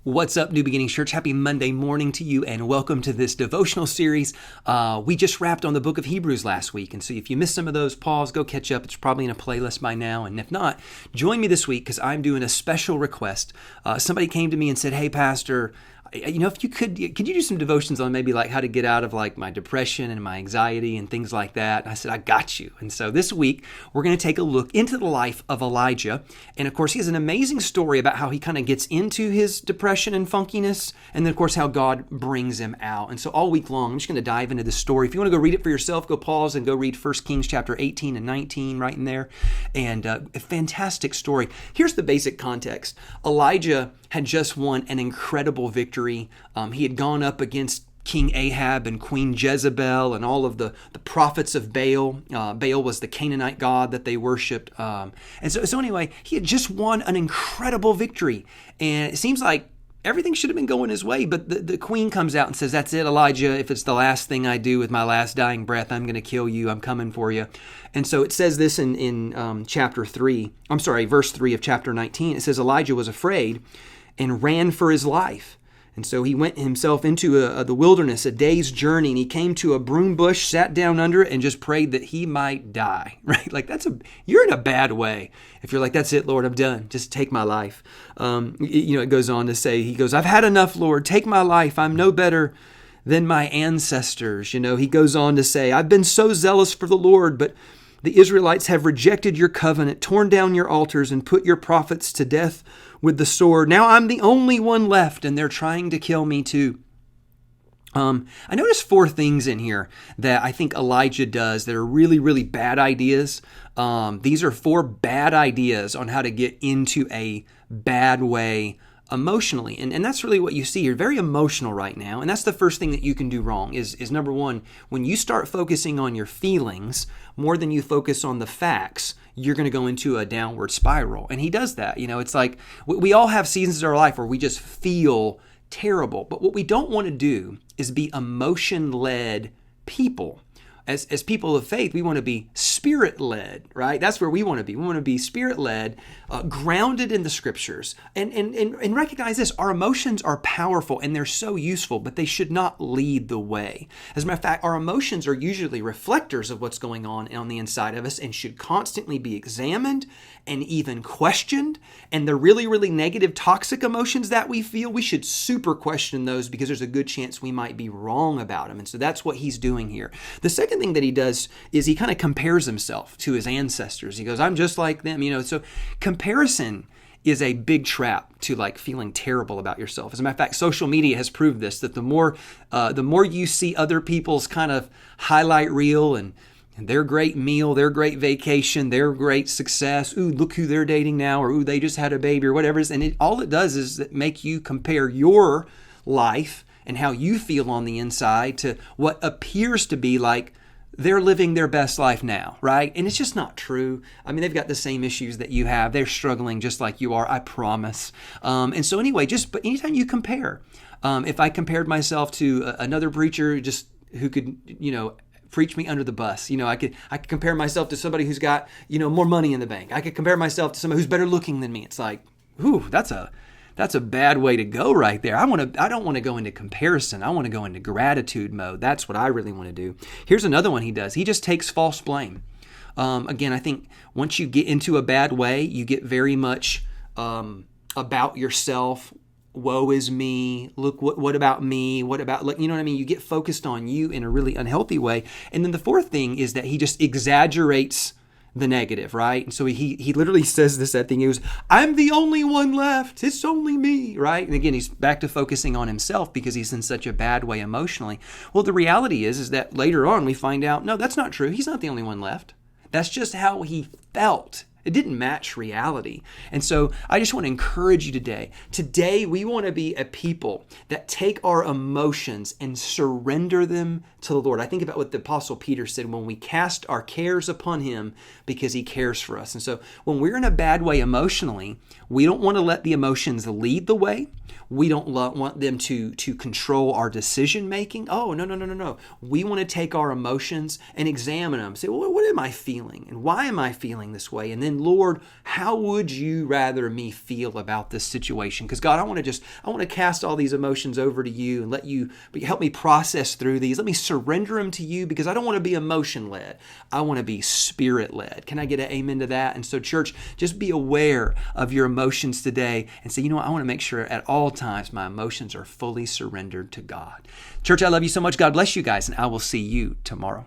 What's up, New Beginnings Church? Happy Monday morning to you, and welcome to this devotional series. We just wrapped on the book of Hebrews last week, and so if you missed some of those, pause, go catch up. It's probably in a playlist by now, and if not, join me this week because I'm doing a special request. Somebody came to me and said, "Hey, Pastor, if you could you do some devotions on maybe like how to get out of like my depression and my anxiety and things like that?" And I said, "I got you." And so this week we're going to take a look into the life of Elijah. And of course, he has an amazing story about how he kind of gets into his depression and funkiness, and then of course how God brings him out. And so all week long, I'm just going to dive into this story. If you want to go read it for yourself, go pause and go read 1 Kings chapter 18 and 19 right in there. And a fantastic story. Here's the basic context. Elijah had just won an incredible victory. He had gone up against King Ahab and Queen Jezebel and all of the prophets of Baal. Baal was the Canaanite god that they worshipped. And so anyway, he had just won an incredible victory. And it seems like everything should have been going his way, but the queen comes out and says, "That's it, Elijah. If it's the last thing I do with my last dying breath, I'm going to kill you. I'm coming for you." And so it says this in verse 3 of chapter 19. It says, Elijah was afraid and ran for his life. And so he went himself into the wilderness, a day's journey, and he came to a broom bush, sat down under it, and just prayed that he might die, right? Like you're in a bad way. If you're like, "That's it, Lord, I'm done. Just take my life." It goes on to say, he goes, "I've had enough, Lord. Take my life. I'm no better than my ancestors." He goes on to say, "I've been so zealous for the Lord, but the Israelites have rejected your covenant, torn down your altars, and put your prophets to death with the sword. Now I'm the only one left, and they're trying to kill me too." I noticed 4 things in here that I think Elijah does that are really, really bad ideas. These are 4 bad ideas on how to get into a bad way emotionally. And that's really what you see. You're very emotional right now. And that's the first thing that you can do wrong is number one, when you start focusing on your feelings more than you focus on the facts, you're going to go into a downward spiral. And he does that. It's like we all have seasons of our life where we just feel terrible. But what we don't want to do is be emotion-led people. As people of faith, we want to be spirit-led, right? That's where we want to be. We want to be spirit-led, grounded in the scriptures. And recognize this, our emotions are powerful and they're so useful, but they should not lead the way. As a matter of fact, our emotions are usually reflectors of what's going on the inside of us and should constantly be examined and even questioned. And the really, really negative, toxic emotions that we feel, we should super question those because there's a good chance we might be wrong about them. And so that's what he's doing here. The second thing that he does is he kind of compares himself to his ancestors. He goes, "I'm just like them." So comparison is a big trap to like feeling terrible about yourself. As a matter of fact, social media has proved this, that the more you see other people's kind of highlight reel and their great meal, their great vacation, their great success. Ooh, look who they're dating now, or ooh, they just had a baby, or whatever it is. And all it does is make you compare your life and how you feel on the inside to what appears to be like they're living their best life now, right? And it's just not true. I mean, they've got the same issues that you have. They're struggling just like you are, I promise. And so anyway, but anytime you compare, if I compared myself to another preacher just who could, preach me under the bus. I could compare myself to somebody who's got, more money in the bank. I could compare myself to somebody who's better looking than me. It's like, ooh, that's a bad way to go right there. I don't want to go into comparison. I want to go into gratitude mode. That's what I really want to do. Here's another one he does. He just takes false blame. Again, I think once you get into a bad way, you get very much about yourself. Woe is me. Look, what about me? What about, you know what I mean? You get focused on you in a really unhealthy way. And then the fourth thing is that he just exaggerates the negative, right? And so he literally says that thing. He goes, "I'm the only one left. It's only me," right? And again, he's back to focusing on himself because he's in such a bad way emotionally. Well, the reality is that later on we find out, no, that's not true. He's not the only one left. That's just how he felt. It didn't match reality. And so I just want to encourage you today. Today, we want to be a people that take our emotions and surrender them to the Lord. I think about what the Apostle Peter said, when we cast our cares upon him because he cares for us. And so when we're in a bad way emotionally, we don't want to let the emotions lead the way. We don't want them to control our decision making. Oh, no. We want to take our emotions and examine them. Say, well, what am I feeling? And why am I feeling this way? And then asking, Lord, how would you rather me feel about this situation? Because God, I want to cast all these emotions over to you and let you help me process through these. Let me surrender them to you because I don't want to be emotion-led. I want to be spirit-led. Can I get an amen to that? And so, church, just be aware of your emotions today and say, you know what, I want to make sure at all times my emotions are fully surrendered to God. Church, I love you so much. God bless you guys, and I will see you tomorrow.